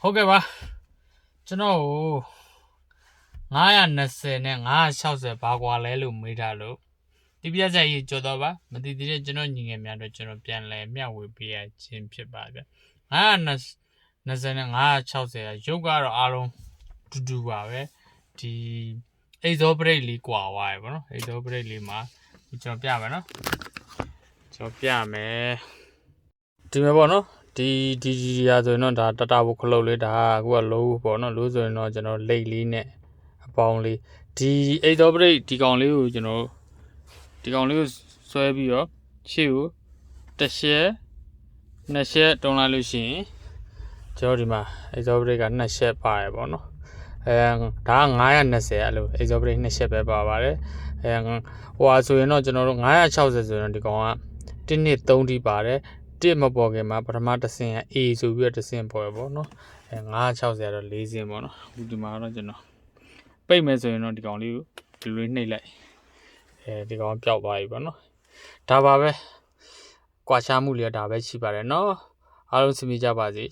ဟုတ်ကဲ့ပါကျွန်တော်920နဲ့960ဘာကွာလဲလို့မေးထားလို့ဒီပြက်ဆက်ကြီးကြော်တော့ပါမသိသေးတဲ့ကျွန်တော်ညီငယ်များတော့ကျွန်တော်ပြန်လဲမျှဝေပေးရခြင်းဖြစ်ပါဗျ920နဲ့960ရုပ်ကတော့အားလုံးတူပါပဲဒီအိဇောဘရိတ်လေးကွာသွားရပါတော့အိဇောဘရိတ်လေးမှာကျွန်တော်ပြမယ်နော်ကျွန်တော်ပြမယ်ဒီမှာပေါ့နော်ဒီရာဆိုရင်တော့ဒါတတဘုခလုတ်လေးဒါအခုကလို့ပေါ့နော်လို့ဆိုရင်တော့ကျွန်တော်လိတ်လေးနဲ့အပေါင်းလေးဒီအိတ်တော်ပရိတ်ဒီကောင်လေးကိုကျွန်တော်ဒီကောင်လေးကိုဆွဲပြီးတော့ရှေ့ကိုတစ်ချက်နှစ်ချက်တုံးလိုက်လို့ရှိရင်ကျွန်တော်ဒီမှာအိတ်တော်ပရိတ်ကနှစ်ချက်ပါရပေါ့နော်ဒါက920အဲ့လိုအိတ်တော်ပရိတ်နှစ်ချက်ပဲပါပါတယ်ဟိုဟာဆိုရင်တော့ကျွန်တော်တို့960ဆိုရင်ဒီကောင်က1 2 3ထိပါတယ်တစ်မပေါ်ခင်မှာပထမတစ်ဆင့်က A ဆိုပြီးတော့တစ်ဆင့်ပေါ်ရပေါ့နော်960ကတော့4ဆင့်ပေါ့နော်အခုဒီမှာတော့ကျွန်တော်ပိတ်မယ်ဆိုရင်တော့ဒီကောင်လေးကိုဒီလိုနှိပ်လိုက်ဒီကောင်ပျောက်သွားပြီပေါ့နော်ဒါပါပဲကွာခြားမှုလေးကဒါပဲရှိပါတယ်နော်အားလုံးစင်ပြေကြပါစေ